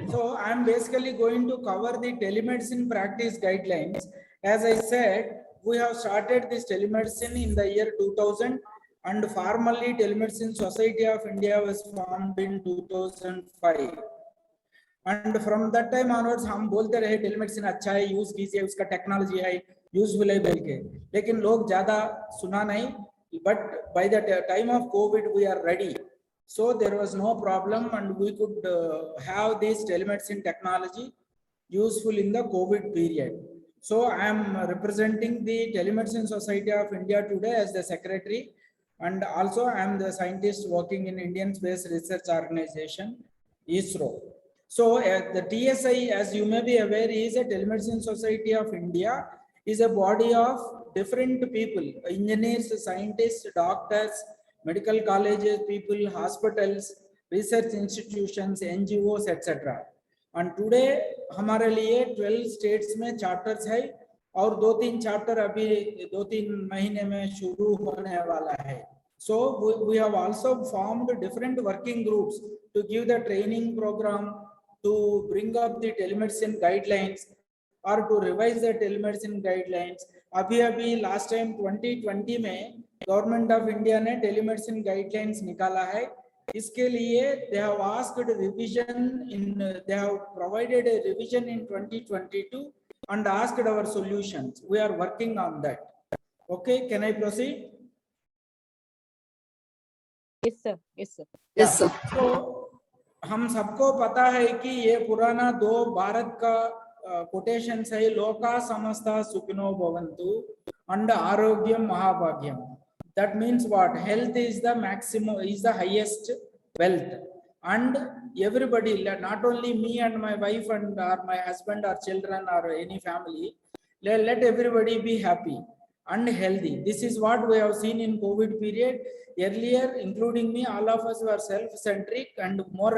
So I'm basically going to cover the telemedicine practice guidelines. As I said, we have started this telemedicine in the year 2000, and formally Telemedicine Society of India was formed in 2005. And from that time onwards हम बोलते रहे telemedicine अच्छा है, use कीजिए, उसका technology है, useful है बोल के, लेकिन लोग ज्यादा सुना नहीं. But by the time of COVID we are ready, so there was no problem and we could have this telemedicine technology useful in the COVID period. So I am representing the Telemedicine Society of India today as the secretary, and also I am the scientist working in Indian Space Research Organization, ISRO. So the TSI, as you may be aware, is a Telemedicine Society of India, is a body of different people, engineers, scientists, doctors, medical colleges, people, hospitals, research institutions, NGOs, etc. And today हमारे लिए 12 states में charters है, और 2-3 chapter अभी 2-3 महीने में शुरू होने वाला है. So we have also formed different working groups to give the training program, to bring up the telemedicine guidelines or to revise the telemedicine guidelines. अभी last time 2020 में गवर्नमेंट ऑफ इंडिया ने टेलीमेडिसिन गाइडलाइंस निकाला है. इसके लिए they have asked revision in, they have provided a revision in 2022 and asked our solutions. We are working on that. Okay, can I proceed? Yes sir, yes sir. Yes, sir. So हम सबको पता है कि ये पुराना दो भारत का quotation है, लोका समस्ता सुखिनो भवन्तु and Arogyam महाभाग्यम. That means what? Health is the maximum, is the highest wealth, and everybody, not only me and my wife and or my husband or children or any family, let everybody be happy and healthy. This is what we have seen in COVID period. Earlier, including me, all of us were self-centric and more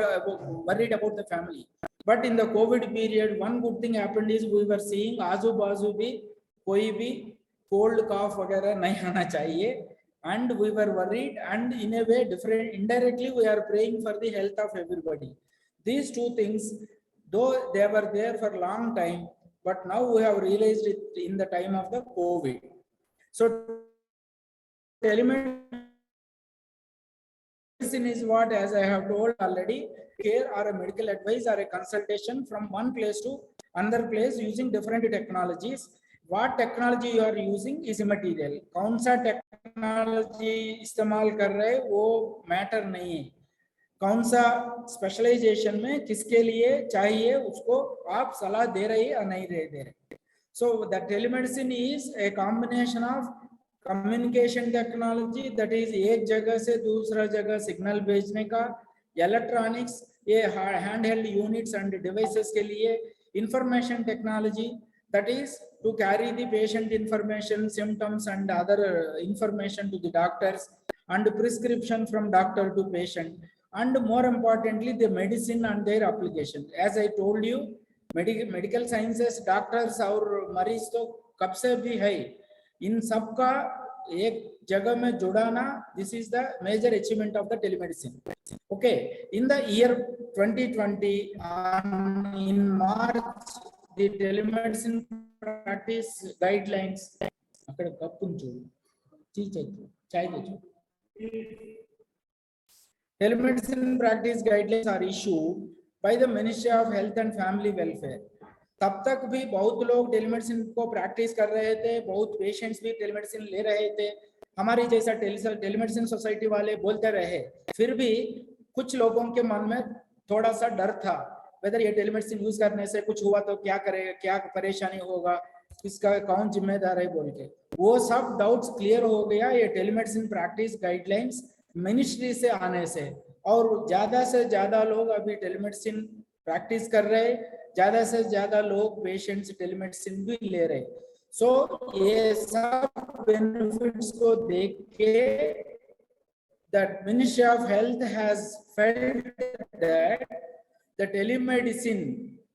worried about the family. But in the COVID period, one good thing happened is we were seeing आजू बाजू भी कोई भी cold cough वगैरह नहीं आना चाहिए, and we were worried, and in a way different, indirectly we are praying for the health of everybody. These two things, though they were there for a long time, but now we have realized it in the time of the COVID. So telemedicine is what, as I have told already, care or a medical advice or a consultation from one place to another place using different technologies. What technology you are using is immaterial. कौन सा technology इस्तेमाल कर रहे वो matter नहीं है. कौन सा specialization में किसके लिए चाहिए उसको आप सलाह दे रहे या नहीं दे रहे. So the telemedicine is a combination of communication technology, that is एक जगह से दूसरा जगह सिग्नल भेजने का, electronics, ये handheld units and devices के लिए, information technology, that is to carry the patient information, symptoms and other information to the doctors, and prescription from doctor to patient, and more importantly the medicine and their application. As I told you, medical sciences, doctors और मरीज तो कब से भी है, इन सब का एक जगह में जुड़ाना, this is the major achievement of the telemedicine. Okay, in the year 2020 in March, the telemedicine practice guidelines, అక్కడ కప్పు చూడు, చాయ్ తెచ్చు. Telemedicine practice guidelines are issued by the Ministry of Health and Family Welfare. तब तक भी बहुत लोग telemedicine को प्रैक्टिस कर रहे थे, बहुत पेशेंट्स भी टेलीमेडिसिन ले रहे थे, हमारी जैसा टेलीमेडिसिन सोसाइटी वाले बोलते रहे. फिर भी कुछ लोगों के मन में थोड़ा सा डर था, वेदर ये टेलीमेडिसिन यूज करने से कुछ हुआ तो क्या करेगा, क्या परेशानी होगा, इसका कौन जिम्मेदार है बोल के. वो सब डाउट्स क्लियर हो गया ये टेलीमेडिसिन प्रैक्टिस गाइडलाइंस मिनिस्ट्री से आने से, और ज्यादा से ज्यादा लोग अभी टेलीमेडिसिन प्रैक्टिस कर रहे, ज्यादा से ज्यादा लोग पेशेंट्स टेलीमेडिसिन भी ले रहे. सो ये सब बेनिफिट्स को देख के the ministry of health has felt that the telemedicine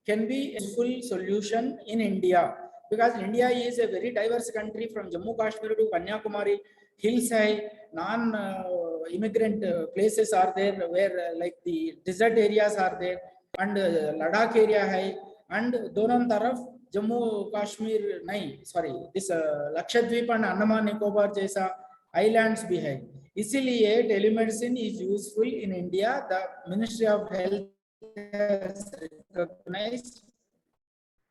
can be a full solution in India, because India is a very diverse country from Jammu Kashmir to Kanyakumari. Hills hai, non immigrant places are there, where like the desert areas are there, and Ladakh area है and दोनों तरफ जम्मू कश्मीर नहीं sorry this Lakshadweep and Andaman Nicobar जैसा islands भी है, इसीलिए telemedicine is useful in India. The Ministry of Health has recognized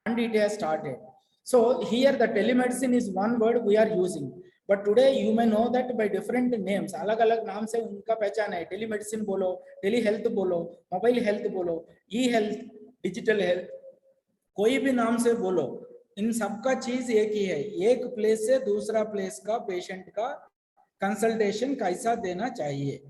and it has started. So here the telemedicine is one word we are using, but today you may know that by different names, अलग अलग नाम से उनका पहचान है. Telemedicine बोलो, telehealth बोलो, mobile health बोलो, e-health, digital health, कोई भी नाम से बोलो, इन सबका चीज एक ही है. एक प्लेस से दूसरा प्लेस का पेशेंट का कंसल्टेशन कैसा देना चाहिए.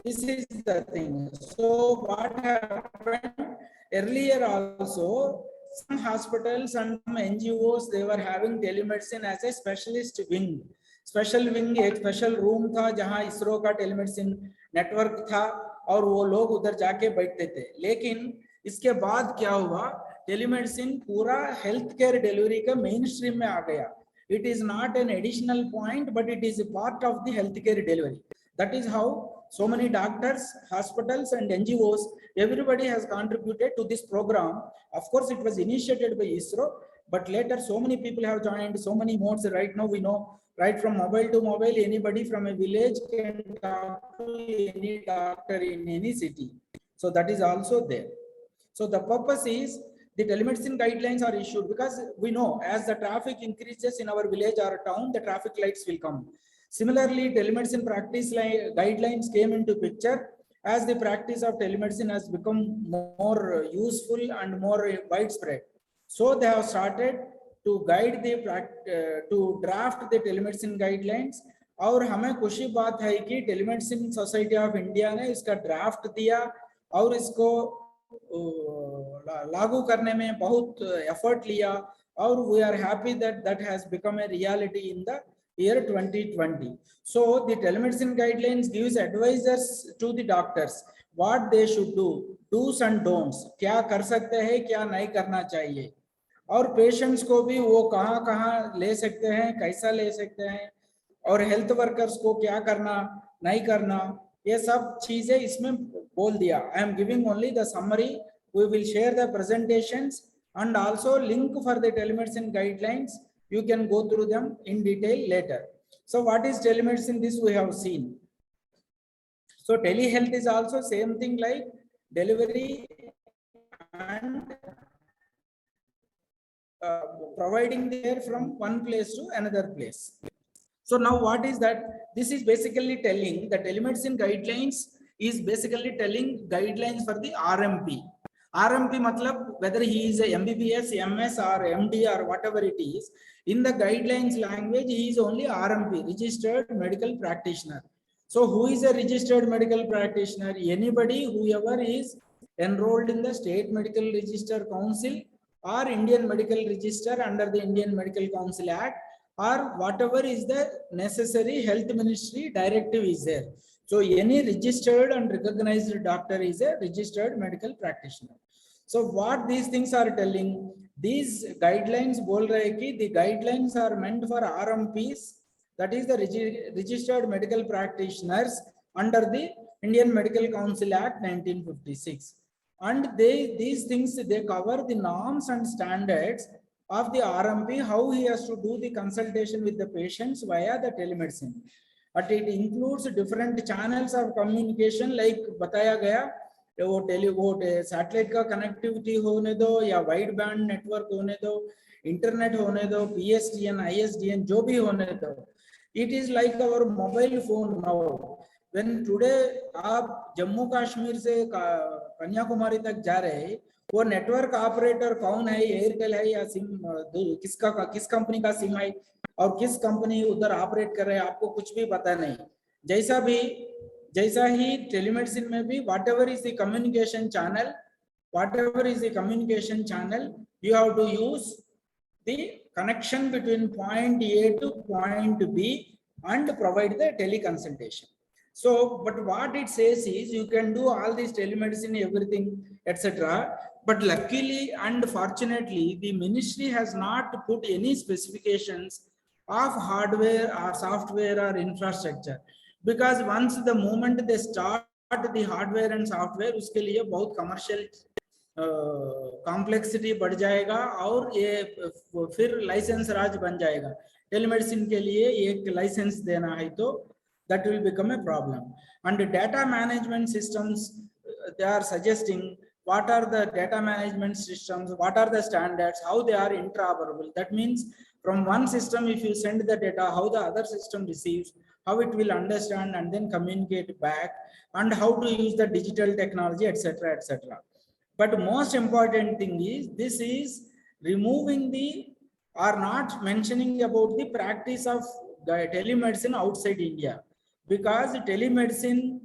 This is the thing. So what happened earlier also, some hospitals and some NGOs, they were having telemedicine as a specialist wing. Special wing, एक special room था जहां इसरो का telemedicine network था और वो लोग उधर जाके बैठते थे. लेकिन इसके बाद क्या हुआ, telemedicine पूरा health care delivery का mainstream में आ गया. It is not an additional point, but it is a part of the healthcare delivery. That is how so many doctors, hospitals and NGOs, everybody has contributed to this program. Of course, it was initiated by ISRO, but later so many people have joined, so many modes. Right now we know, right from mobile to mobile, anybody from a village can talk to any doctor in any city. So that is also there. So the purpose is the telemedicine guidelines are issued because we know as the traffic increases in our village or town, the traffic lights will come. Similarly, telemedicine practice guidelines came into picture as the practice of telemedicine has become more useful and more widespread. So they have started to guide the to draft the telemedicine guidelines. और हमें खुशी बात है कि telemedicine society of India ने इसका draft दिया और इसको लागू करने में बहुत एफर्ट लिया और we are happy that that has become a reality in the year 2020. So the telemedicine guidelines gives advisors to the doctors what they should do, do's and don'ts, क्या कर सकते हैं क्या नहीं करना चाहिए, और पेशेंट्स को भी वो कहाँ ले सकते हैं कैसा ले सकते हैं, और हेल्थ वर्कर्स को क्या करना नहीं करना, ये सब चीजें इसमें बोल दिया. I am giving only the summary. We will share the presentations and also link for the telemedicine guidelines. You can go through them in detail later. So what is telemedicine? This we have seen. So telehealth is also same thing like delivery and providing the care from one place to another place. So now what is that? This is basically telling the telemedicine guidelines is basically telling guidelines for the RMP. RMP matlab whether he is a MBBS, MS or MD or whatever it is, in the guidelines language he is only RMP, registered medical practitioner. So who is a registered medical practitioner? Anybody whoever is enrolled in the State Medical Register Council or Indian Medical Register under the Indian Medical Council Act, or whatever is the necessary health ministry directive is there. So any registered and recognized doctor is a registered medical practitioner. So what these things are telling, these guidelines bol rahe ki the guidelines are meant for RMPs, that is the registered medical practitioners under the Indian Medical Council Act 1956. And these things, they cover the norms and standards of the RMP, how he has to do the consultation with the patients via the telemedicine. But it includes different channels of communication like बताया गया, वो satellite का connectivity होने दो या wide band network होने दो, internet होने दो, PSTN, ISDN जो भी होने दो. It is like our mobile phone now. When today आप जम्मू कश्मीर से कन्याकुमारी तक जा रहे हैं, वो नेटवर्क ऑपरेटर कौन है, एयरटेल है या सिम किस कंपनी का सिम है और किस कंपनी उधर ऑपरेट कर रहे हैं, आपको कुछ भी पता नहीं. जैसा ही टेलीमेडिसिन में भी whatever is the communication channel, you have to use the connection between point A to point B and provide the teleconsultation. So, but what it says is you can do all this telemedicine, everything, etc. But luckily and fortunately, the ministry has not put any specifications of hardware or software or infrastructure, because once the moment they start the hardware and software, उसके लिए बहुत commercial complexity बढ़ जाएगा और ये फिर licence राज बन जाएगा। टेलीमेडिसिन के लिए एक लाइसेंस देना है तो that will become a problem. And the data management systems, they are suggesting what are the data management systems, what are the standards, how they are interoperable. That means from one system, if you send the data, how the other system receives, how it will understand and then communicate back, and how to use the digital technology, etc., etc. But most important thing is, this is removing the or not mentioning about the practice of the telemedicine outside India, because telemedicine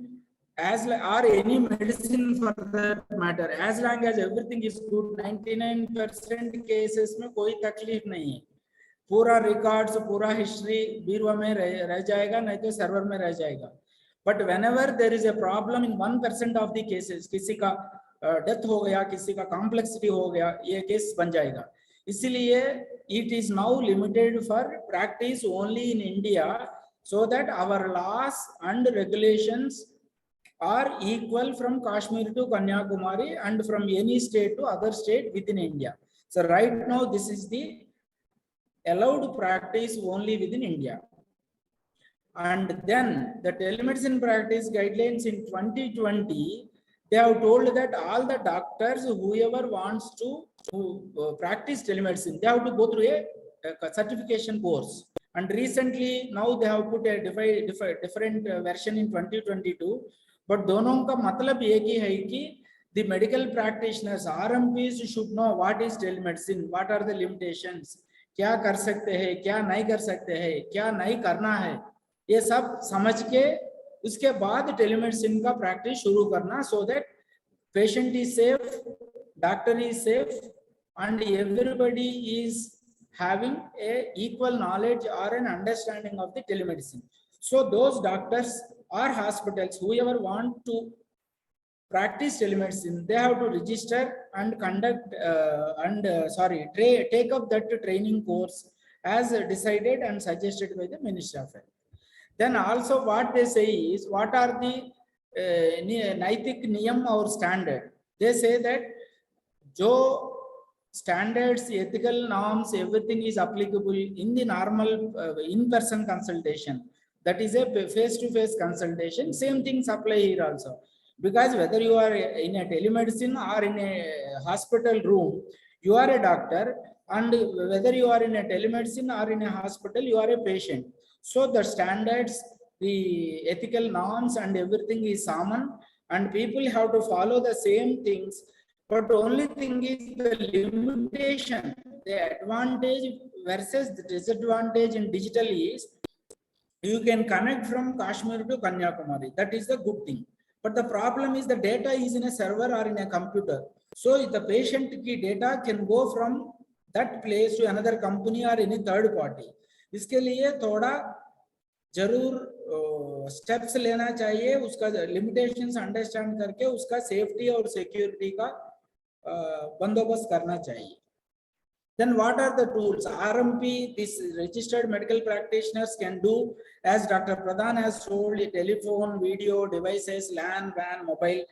or any medicine for that matter, as long as everything is good, 99% cases में कोई तकलीफ नहीं है। पूरा records, पूरा history बीरवा में रह जाएगा, नहीं तो सर्वर में रह जाएगा। But whenever there is a problem in 1% of the cases, किसी का डेथ हो गया, किसी का कॉम्प्लेक्सिटी हो गया, ये केस बन जाएगा। इसीलिए it is now limited for practice only in India, so that our laws and regulations are equal from Kashmir to Kanyakumari and from any state to other state within India. So right now this is the allowed practice only within India. And then the telemedicine practice guidelines in 2020, they have told that all the doctors, whoever wants to practice telemedicine, they have to go through a certification course. And recently now they have put a different version in 2022. But दोनों का मतलब एक ही है कि the medical practitioners, RMPs should know what is telemedicine, what are the limitations, क्या कर सकते हैं, क्या नहीं कर सकते हैं, क्या नहीं करना है, ये सब समझ के उसके बाद टेलीमेडिसिन का प्रैक्टिस शुरू करना, so that patient is safe, doctor is safe, and everybody is having a equal knowledge or an understanding of the telemedicine. So those doctors or hospitals, whoever want to practice telemedicine, they have to register and conduct take up that training course as decided and suggested by the Ministry of Health. Then also what they say is, what are the Naitik Niyam or standard? They say that jo standards, ethical norms, everything is applicable in the normal in-person consultation. That is a face-to-face consultation. Same things apply here also. Because whether you are in a telemedicine or in a hospital room, you are a doctor, and whether you are in a telemedicine or in a hospital, you are a patient. So the standards, the ethical norms and everything is common, and people have to follow the same things. But the only thing is the limitation, the advantage versus the disadvantage in digital is, you can connect from Kashmir to Kanyakumari. That is the good thing. But the problem is the data is in a server or in a computer. So the patient ki data can go from that place to another company or any third party. इसके लिए थोड़ा जरूर steps लेना चाहिए, उसका limitations understand करके उसका safety और सिक्योरिटी का बंदोबस्त करना चाहिए. Then what are the tools? RMP, these registered medical practitioners can do, as Dr. Pradhan has told, telephone, video, devices, LAN, WAN, mobile,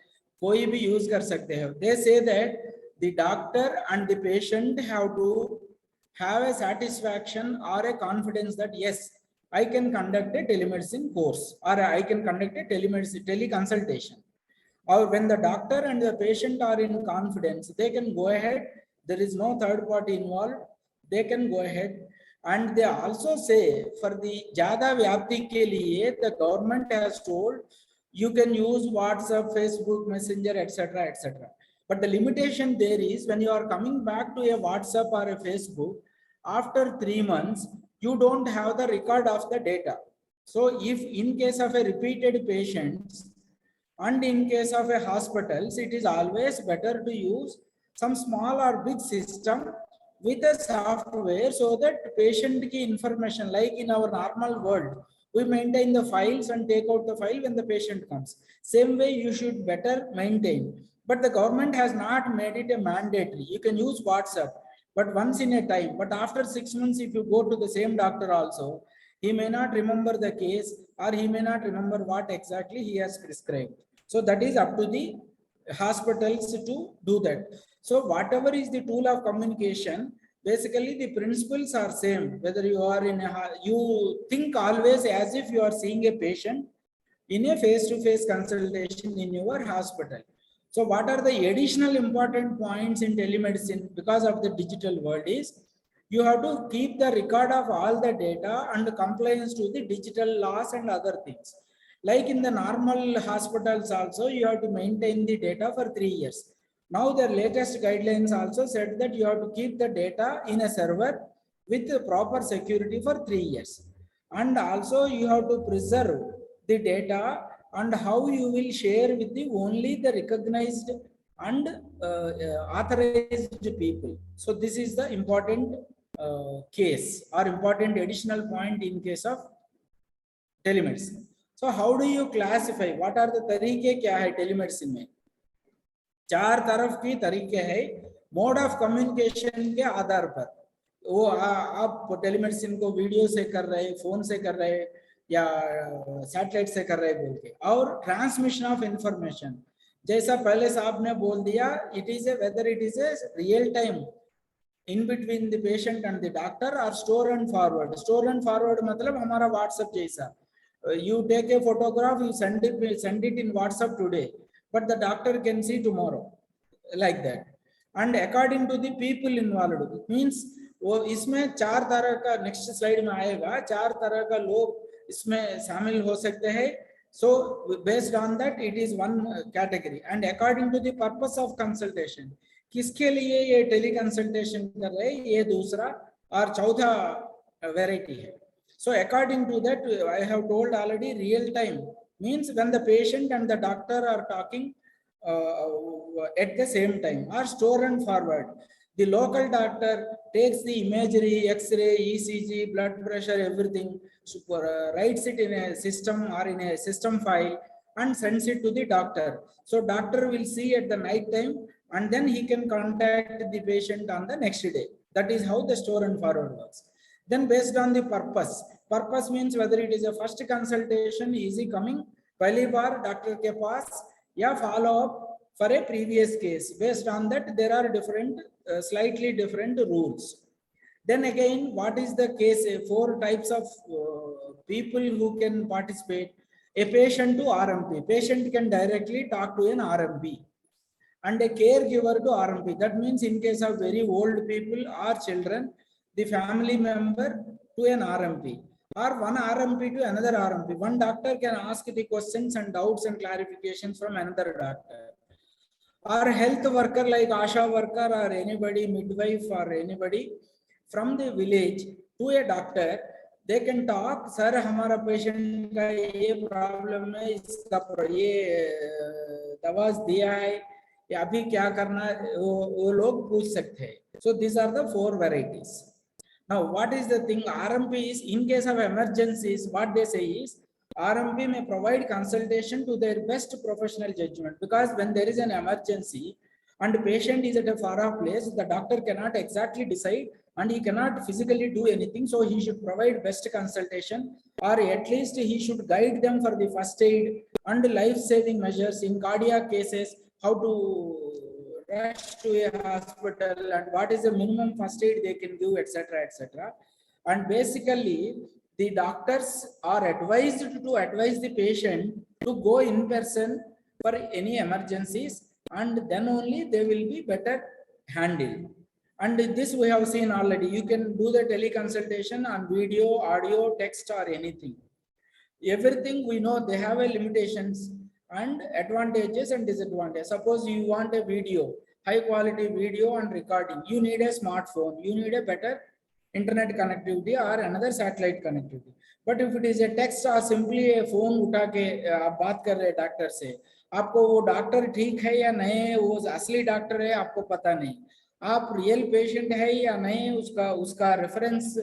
कोई भी use कर सकते हैं. They say that the doctor and the patient have to have a satisfaction or a confidence that yes, I can conduct a telemedicine course, or I can conduct a teleconsultation. Or when the doctor and the patient are in confidence, they can go ahead. There is no third party involved. They can go ahead. And they also say for the Jada Vyapti ke liye, the government has told you can use WhatsApp, Facebook, Messenger, etc., etc. But the limitation there is, when you are coming back to a WhatsApp or a Facebook, after 3 months, you don't have the record of the data. So if in case of a repeated patients and in case of a hospitals, it is always better to use some small or big system with a software, so that patient ki information, like in our normal world, we maintain the files and take out the file when the patient comes. Same way you should better maintain. But the government has not made it a mandatory. You can use WhatsApp, but once in a time. But after 6 months, if you go to the same doctor also, he may not remember the case, or he may not remember what exactly he has prescribed. So that is up to the hospitals to do that. So whatever is the tool of communication, basically the principles are same. Whether you are in you think always as if you are seeing a patient in a face-to-face consultation in your hospital. So what are the additional important points in telemedicine because of the digital world is you have to keep the record of all the data and compliance to the digital laws and other things. Like in the normal hospitals also, you have to maintain the data for 3 years. Now the latest guidelines also said that you have to keep the data in a server with proper security for 3 years. And also you have to preserve the data and how you will share with the only the recognized and authorized people. So this is the important case or important additional point in case of telemedicine. So how do you classify? What are the तरीके क्या है telemedicine में? 4 तरफ की तरीके है mode of communication के आधार पर. वो आप टेलीमेडिसिन को वीडियो से कर रहे, फोन से कर रहे या सैटेलाइट से कर रहे बोल के. और ट्रांसमिशन ऑफ इंफॉर्मेशन जैसा पहले साहब ने बोल दिया, it is a whether it is a real time in between the patient and the doctor or store and forward. Store and forward मतलब हमारा WhatsApp जैसा. You take a photograph, you send it in WhatsApp today, but the doctor can see tomorrow, like that. And according to the people involved, means वो इसमें 4 तरह का next slide में आएगा, 4 तरह का लोग इसमें शामिल हो सकते हैं. So based on that, it is one category. And according to the purpose of consultation, किसके लिए ये टेली कंसल्टेशन कर रहे हैं, ये दूसरा और चौथा वेराइटी है. So according to that, I have told already, real time means when the patient and the doctor are talking at the same time, or store and forward. The local doctor takes the imagery, X-ray, ECG, blood pressure, everything, writes it in a system or in a system file and sends it to the doctor. So doctor will see at the night time and then he can contact the patient on the next day. That is how the store and forward works. Then based on the purpose means whether it is a first consultation, easy coming, पहली बार doctor के पास या follow up for a previous case. Based on that, there are different, slightly different rules. Then again, what is the case? 4 types of people who can participate. A patient to RMP. Patient can directly talk to an RMP. And a caregiver to RMP. That means in case of very old people or children, the family member to an RMP. Or one RMP to another RMP. One doctor can ask the questions and doubts and clarifications from another doctor. Or health worker like ASHA worker or anybody, midwife or anybody from the village to a doctor, they can talk, sir, हमारा patient का ये problem है, इसका ये दवा दिया है, या अभी क्या करना वो लोग पूछ सकते हैं. So these are the 4 varieties. Now what is the thing? RMP is in case of emergencies, what they say is RMP may provide consultation to their best professional judgment, because when there is an emergency and the patient is at a far off place, the doctor cannot exactly decide and he cannot physically do anything. So he should provide best consultation, or at least he should guide them for the first aid and life-saving measures in cardiac cases, how to rush to a hospital and what is the minimum first aid they can do, etc., etc. And basically, the doctors are advised to advise the patient to go in person for any emergencies, and then only they will be better handled. And this we have seen already. You can do the teleconsultation on video, audio, text, or anything. Everything we know they have a limitations and advantages and disadvantages. Suppose you want a video, high quality video and recording, you need a smartphone, you need a better internet connectivity or another satellite connectivity. But if it is a text or simply a phone उठा के आप बात कर रहे doctor से, आपको वो doctor ठीक है या नहीं, वो असली डॉक्टर है आपको पता नहीं, आप रियल पेशेंट है या नहीं, उसका रेफरेंस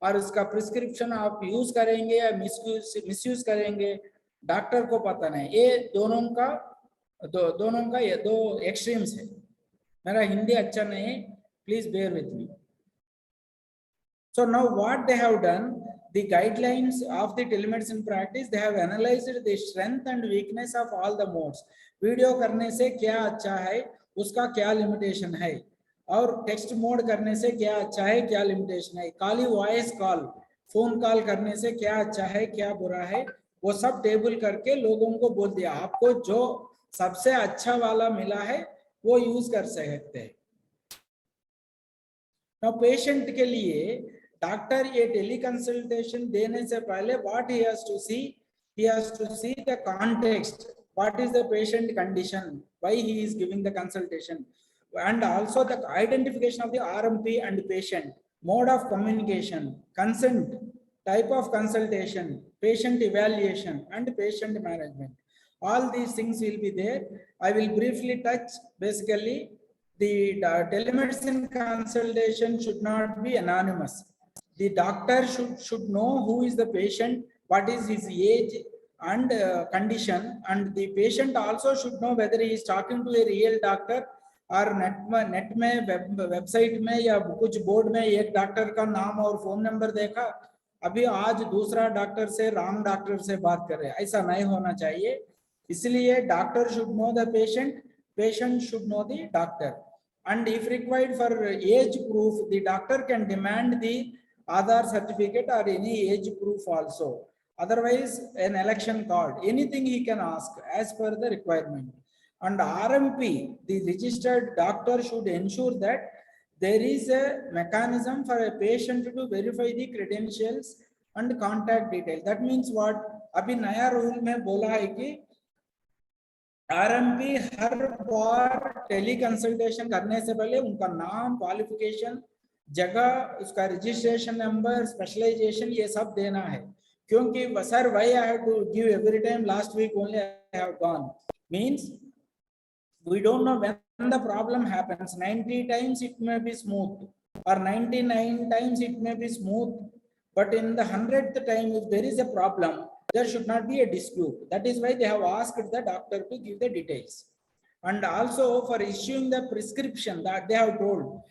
और उसका प्रिस्क्रिप्शन आप यूज करेंगे या मिसयूज करेंगे, डॉक्टर को पता नहीं. ये दोनों का ये 2 एक्सट्रीम्स है. मेरा हिंदी अच्छा नहीं है, please bear with me. So now what they have done, the guidelines of the telemedicine practice, they have analyzed the strength and weakness of all the modes. Video करने से क्या अच्छा है, उसका क्या लिमिटेशन है, और टेक्स्ट मोड करने से क्या अच्छा है, क्या लिमिटेशन है, खाली वॉइस कॉल, फोन कॉल करने से क्या अच्छा है, क्या बुरा है, वो सब टेबल करके लोगों को बोल दिया, आपको जो सबसे अच्छा वाला मिला है वो यूज कर सकते हैं। Now पेशेंट के लिए डॉक्टर ये टेली कंसल्टेशन देने से पहले what he has to see the context, what is the patient condition, why he is giving the consultation, and also the identification of the RMP and patient, mode of communication, consent, type of consultation, patient evaluation, and patient management. All these things will be there. I will briefly touch. Basically, the telemedicine consultation should not be anonymous. The doctor should know who is the patient, what is his age and condition, and the patient also should know whether he is talking to a real doctor और net में website में या कुछ board में एक doctor का नाम और फोन नंबर देखा, अभी आज दूसरा डॉक्टर से रॉन्ग डॉक्टर से बात कर रहे हैं, ऐसा नहीं होना चाहिए। इसलिए doctor should know the patient, patient should know the doctor, and if required for age proof, the doctor can demand the Aadhaar certificate or any age proof also. Otherwise, an election card, anything he can ask as per the requirement. And RMP, the registered doctor should ensure that there is a mechanism for a patient to verify the credentials and contact detail. That means what? अभी नया rule में बोला है कि RMP हर बार tele consultation करने से पहले उनका नाम, क्वालिफिकेशन, जगह, उसका रजिस्ट्रेशन नंबर, स्पेशलाइजेशन, ये सब देना है। क्योंकि sir why I have to give every time, last week only I have gone, means we don't know when the problem happens. 90 times it may be smooth, or 99 times it may be smooth, but in the 100th time if there is a problem, there should not be a dispute. That is why they have asked the doctor to give the details. And also for issuing the prescription, that they have told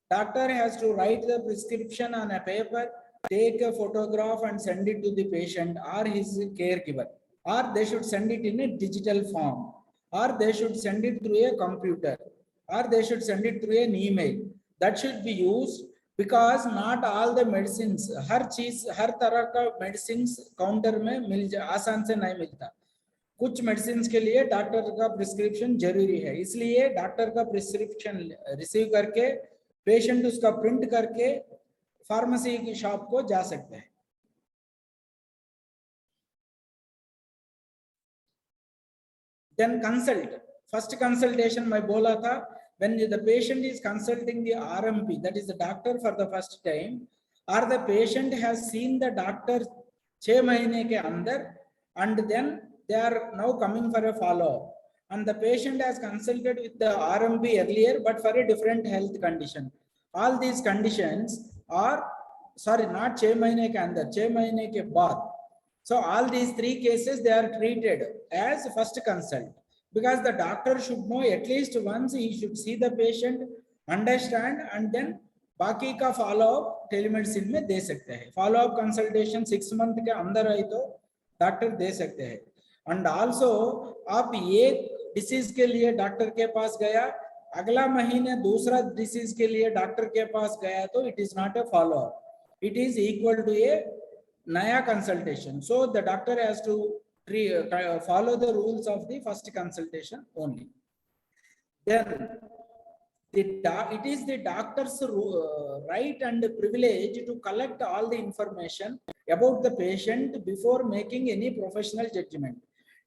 doctor has to write the prescription on a paper, take a photograph and send it to the patient or his caregiver, or they should send it in a digital form, or they should send it through a computer, or they should send it through an email. That should be used, because not all the medicines, हर चीज हर तरह का medicines counter में मिल आसान से नहीं मिलता। कुछ medicine के लिए डॉक्टर का प्रिस्क्रिप्शन जरूरी है, इसलिए डॉक्टर का प्रिस्क्रिप्शन रिसीव करके पेशेंट उसका प्रिंट करके फार्मेसी की शॉप को जा सकते हैं। Then consult. First consultation मैं बोला था, when the patient is consulting the RMP, that is the doctor for the first time, or the patient has seen the doctor 6 महीने के अंदर, and then they are now coming for a follow-up, and the patient has consulted with the RMP earlier but for a different health condition. All these conditions are, sorry, not 6 महीने के अंदर, 6 महीने के बाद. So all these 3 cases, they are treated as first consult, because the doctor should know at least once, he should see the patient, understand, and then बाकी का follow up telemedicine में दे सकते हैं। Follow up consultation 6 month के अंदर आई तो doctor दे सकते हैं। And also आप एक डिसीज के लिए डॉक्टर के पास गया, अगला महीने दूसरा डिसीज के लिए डॉक्टर के पास गया, तो it is not a follow up, it is equal to a Naya consultation. So the doctor has to follow the rules of the first consultation only. Then it is the doctor's right and privilege to collect all the information about the patient before making any professional judgment.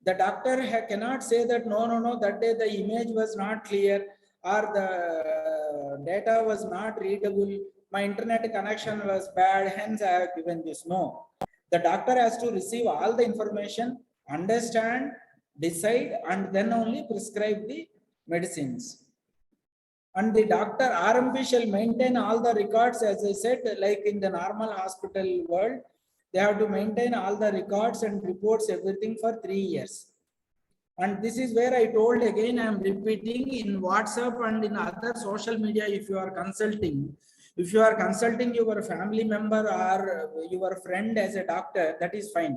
The doctor cannot say that no, that day the image was not clear, or the data was not readable, my internet connection was bad, hence I have given this. No. The doctor has to receive all the information, understand, decide, and then only prescribe the medicines. And the doctor RMP shall maintain all the records, as I said, like in the normal hospital world, they have to maintain all the records and reports, everything for 3 years. And this is where I told again, I am repeating, in WhatsApp and in other social media, if you are consulting, If you are consulting your family member or your friend as a doctor, that is fine.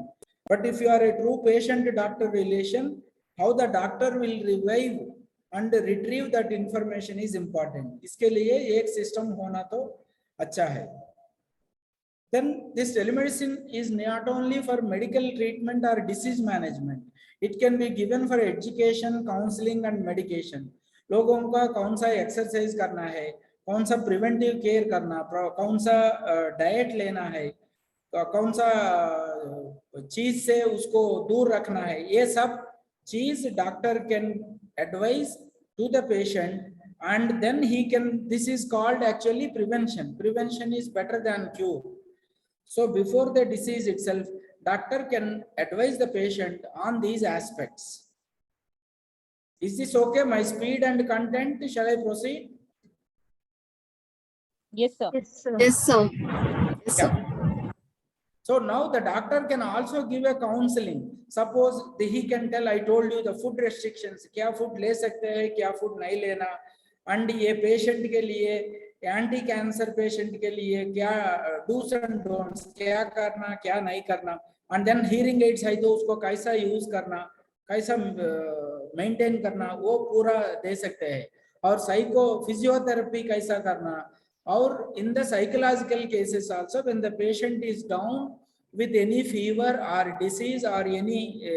But if you are a true patient-doctor relation, how the doctor will revive and retrieve that information is important. इसके लिए एक system होना तो अच्छा है. Then this telemedicine is not only for medical treatment or disease management. It can be given for education, counseling and medication. लोगों का कौन सा exercise करना है, कौन सा preventive care करना, कौन सा diet लेना है, कौन सा चीज से उसको दूर रखना है, ये सब चीज doctor can advise to the patient and then he can, this is called actually prevention. Prevention is better than cure. So before the disease itself, doctor can advise the patient on these aspects. Is this okay? My speed and content, shall I proceed? Yes, sir. Yes, sir. Yes, sir. Yes, sir. Yeah. So now the doctor can also give a counseling. Suppose he can tell, I told you the food restrictions, क्या food ले सकते हैं, क्या food नहीं लेना, and ये patient के लिए, एंटी कैंसर पेशेंट के लिए क्या डूस एंड डोंट्स, क्या करना क्या नहीं करना, एंड देन हियरिंग एड्स है तो उसको कैसा यूज करना, कैसा मेंटेन करना, वो पूरा दे सकते हैं. और साइको फिजियोथेरेपी कैसा करना. और in the psychological cases also when the patient is down with any fever or disease or any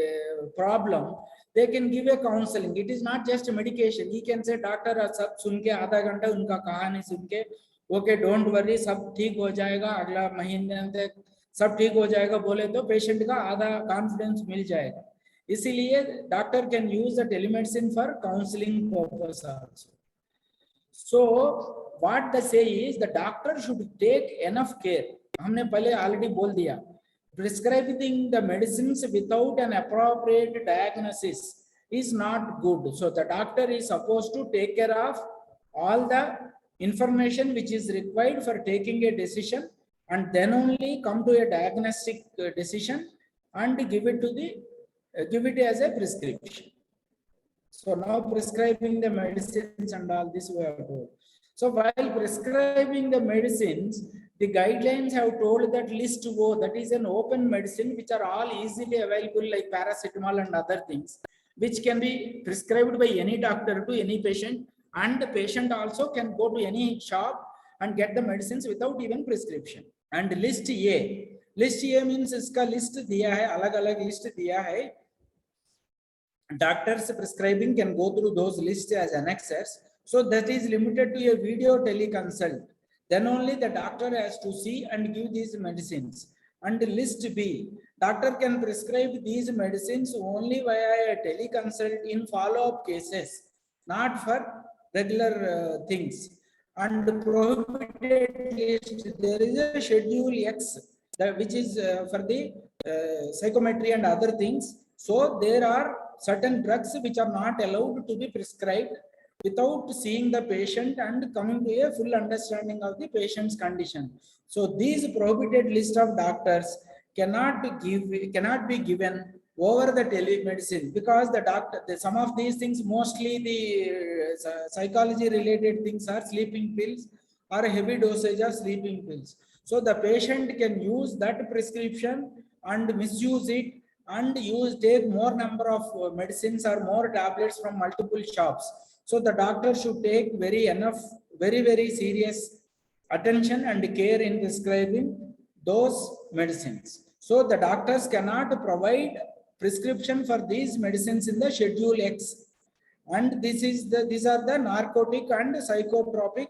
problem, they can give a counseling. It is not just a medication. He can say, doctor सब सुन के आधा घंटा उनका कहानी सुन के, okay don't worry सब ठीक हो जाएगा, अगला महीने तक सब ठीक हो जाएगा बोले तो पेशेंट का आधा कॉन्फिडेंस मिल जाएगा. इसीलिए doctor can use the telemedicine for counselling purpose also. So what they say is the doctor should take enough care. हमने पहले ऑलरेडी बोल दिया, prescribing the medicines without an appropriate diagnosis is not good. So the doctor is supposed to take care of all the information which is required for taking a decision and then only come to a diagnostic decision and give it to the give it as a prescription. So now prescribing the medicines and all this we have told. So while prescribing the medicines, the guidelines have told that list O, that is an open medicine which are all easily available like paracetamol and other things, which can be prescribed by any doctor to any patient, and the patient also can go to any shop and get the medicines without even prescription. And list A means iska list diya hai, alag-alag list diya hai. Doctors prescribing can go through those lists as annexes. So that is limited to a video teleconsult. Then only the doctor has to see and give these medicines. And list B, doctor can prescribe these medicines only via a teleconsult in follow-up cases, not for regular things. And prohibited list, there is a schedule X, which is for the psychometry and other things. So there are certain drugs which are not allowed to be prescribed without seeing the patient and coming to a full understanding of the patient's condition. So these prohibited list of doctors cannot be given over the telemedicine, because the doctor, some of these things, mostly the psychology related things are sleeping pills or heavy dosage of sleeping pills. So the patient can use that prescription and misuse it and take more number of medicines or more tablets from multiple shops. So the doctor should take very serious attention and care in prescribing those medicines. So the doctors cannot provide prescription for these medicines in the Schedule X. And these are the narcotic and psychotropic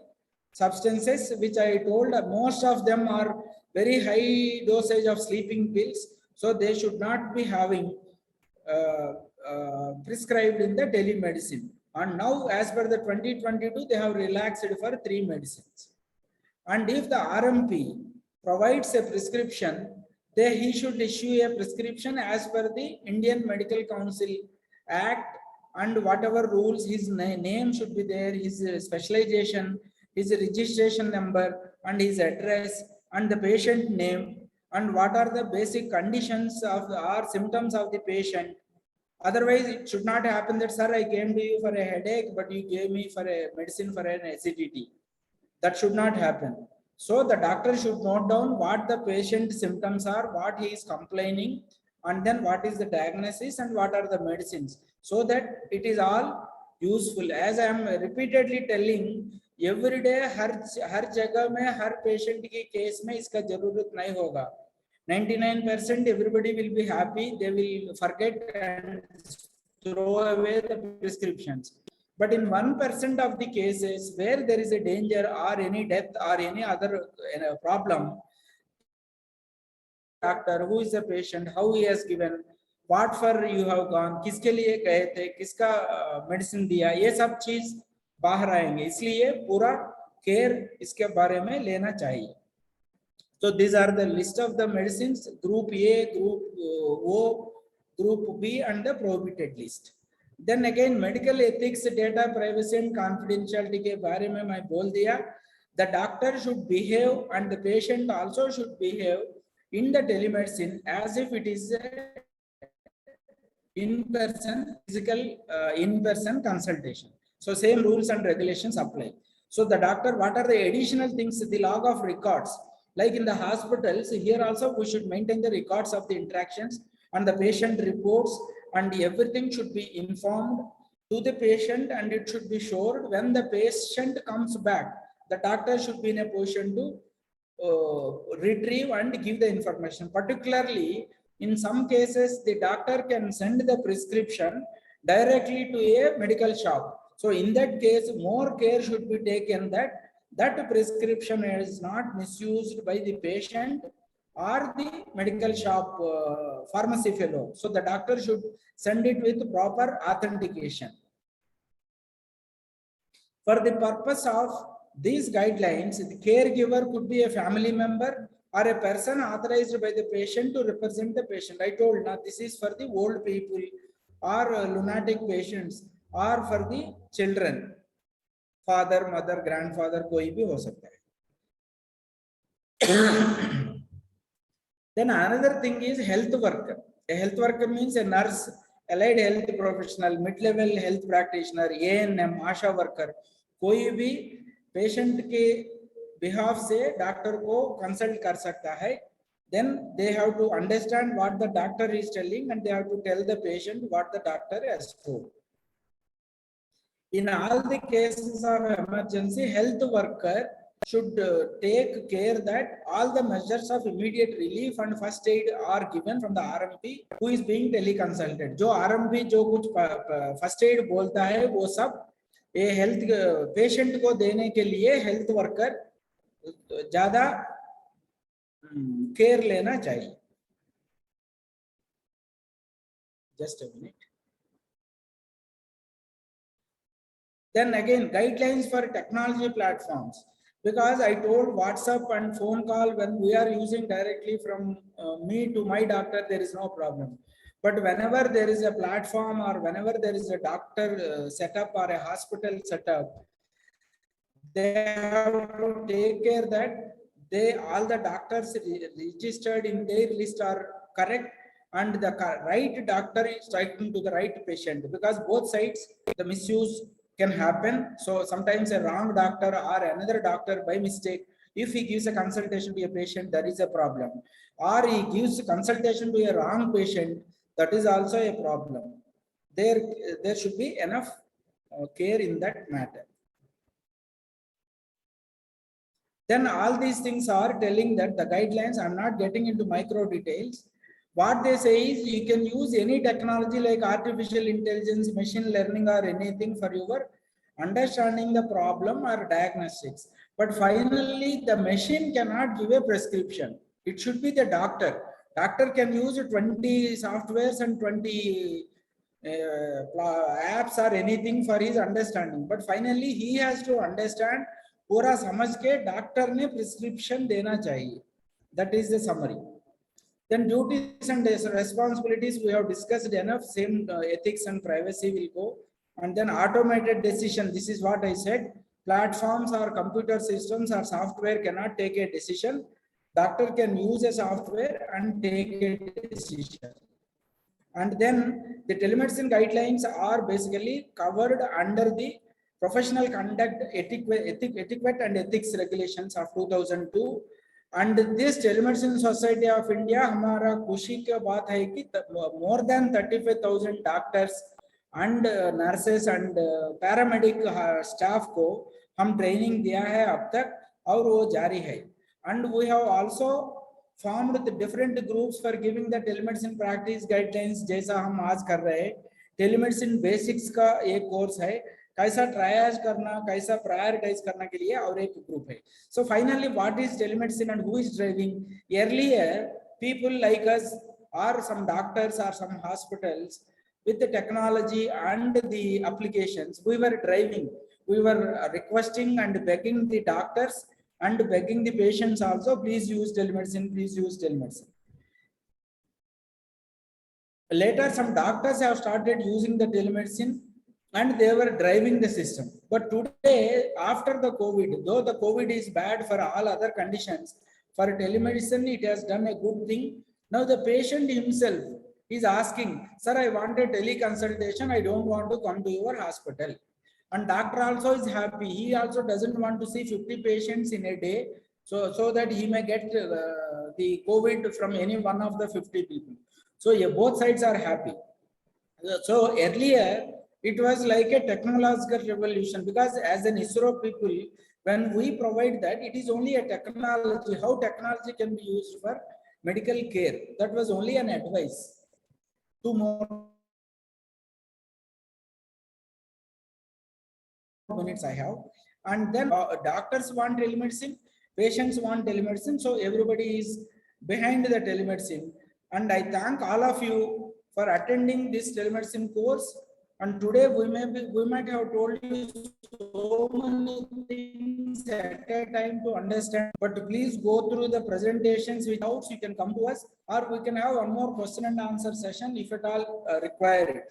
substances, which I told most of them are very high dosage of sleeping pills. So they should not be having prescribed in the telemedicine. And now as per the 2022, they have relaxed for 3 medicines. And if the RMP provides a prescription, then he should issue a prescription as per the Indian Medical Council Act, and whatever rules, his name should be there, his specialization, his registration number and his address and the patient name, and what are the basic conditions of or symptoms of the patient. Otherwise, it should not happen that, sir, I came to you for a headache, but you gave me for a medicine for an acidity. That should not happen. So the doctor should note down what the patient symptoms are, what he is complaining, and then what is the diagnosis and what are the medicines, so that it is all useful. As I am repeatedly telling, every day हर जगह में हर patient की case में इसका जरूरत नहीं होगा. 99% everybody will be happy, they will forget and throw away the prescriptions. But in 1% of the cases where there is a danger or any death or any other problem, doctor, who is the patient, how he has given, what for you have gone, किसके लिए गए थे, किसका medicine दिया, ये सब चीज बाहर आएंगे. इसलिए पूरा केयर इसके बारे में लेना चाहिए. So these are the list of the medicines, group A, group O, group B, and the prohibited list. Then again, medical ethics, data privacy and confidentiality के बारे में मैं बोल दिया. The doctor should behave and the patient also should behave in the telemedicine as if it is a in-person physical in-person consultation. So same rules and regulations apply. So the doctor, what are the additional things? The log of records. Like in the hospitals, here also we should maintain the records of the interactions and the patient reports, and everything should be informed to the patient, and it should be showed when the patient comes back. The doctor should be in a position to retrieve and give the information. Particularly in some cases, the doctor can send the prescription directly to a medical shop. So in that case, more care should be taken that that prescription is not misused by the patient or the medical shop pharmacy fellow. So the doctor should send it with proper authentication. For the purpose of these guidelines, the caregiver could be a family member or a person authorized by the patient to represent the patient. I told now this is for the old people or lunatic patients or for the children. Father, mother, grandfather, कोई भी हो सकता है. Then another thing is health worker. A health worker means a nurse, allied health professional, mid-level health practitioner, ANM, Asha worker. कोई भी patient के behalf से doctor को consult कर सकता है. Then they have to understand what the doctor is telling and they have to tell the patient what the doctor has told. In all the cases of emergency, health worker should take care that all the measures of immediate relief and first aid are given from the RMP who is being teleconsulted. जो RMP जो कुछ first aid बोलता है वो सब ये health patient को देने के लिए health worker ज़्यादा care लेना चाहिए. Just a minute. Then again, guidelines for technology platforms, because I told WhatsApp and phone call when we are using directly from me to my doctor, there is no problem. But whenever there is a platform or whenever there is a doctor setup or a hospital setup, they have to take care that all the doctors registered in their list are correct and the right doctor is talking to the right patient, because both sides the misuse can happen. So sometimes a wrong doctor or another doctor by mistake, if he gives a consultation to a patient, there is a problem, or he gives a consultation to a wrong patient, that is also a problem. There should be enough care in that matter. Then all these things are telling that the guidelines, I'm not getting into micro details. What they say is you can use any technology like artificial intelligence, machine learning or anything for your understanding the problem or diagnostics. But finally, the machine cannot give a prescription. It should be the doctor. Doctor can use 20 softwares and 20 apps or anything for his understanding. But finally, he has to understand पूरा समझ के doctor ने prescription देना चाहिए. That is the summary. Then duties and responsibilities we have discussed enough. Same ethics and privacy will go. And then automated decision. This is what I said. Platforms or computer systems or software cannot take a decision. Doctor can use a software and take a decision. And then the telemedicine guidelines are basically covered under the professional conduct etiquette and ethics regulations of 2002, and this telemedicine society of India हमारा खुशी की बात है कि more than 35,000 doctors and nurses and paramedic staff को हम training दिया है अब तक और वो जारी है, and we have also formed the different groups for giving the telemedicine practice guidelines जैसा हम आज कर रहे हैं। telemedicine basics का एक कोर्स है, कैसा ट्रायज करना, कैसा प्रायोरिटाइज करने के लिए और एक ग्रुप है। So finally, what is telemedicine and who is driving? Earlier, people like us or some doctors or some hospitals with the technology and the applications, we were driving, we were requesting and begging the doctors and begging the patients also, please use telemedicine, please use telemedicine. Later, some doctors have started using the telemedicine and they were driving the system. But today, after the COVID, though the COVID is bad for all other conditions, for telemedicine, it has done a good thing. Now the patient himself is asking, sir, I want a teleconsultation. I don't want to come to your hospital. And doctor also is happy. He also doesn't want to see 50 patients in a day, so that he may get the COVID from any one of the 50 people. So yeah, both sides are happy. So earlier, it was like a technological revolution, because as an ISRO people, when we provide that, it is only a technology, how technology can be used for medical care. That was only an advice. 2 more minutes I have. And then doctors want telemedicine, patients want telemedicine. So everybody is behind the telemedicine. And I thank all of you for attending this telemedicine course. And today we might have told you so many things at a time to understand, but please go through the presentations with doubts. You can come to us, or we can have one more question and answer session if at all required.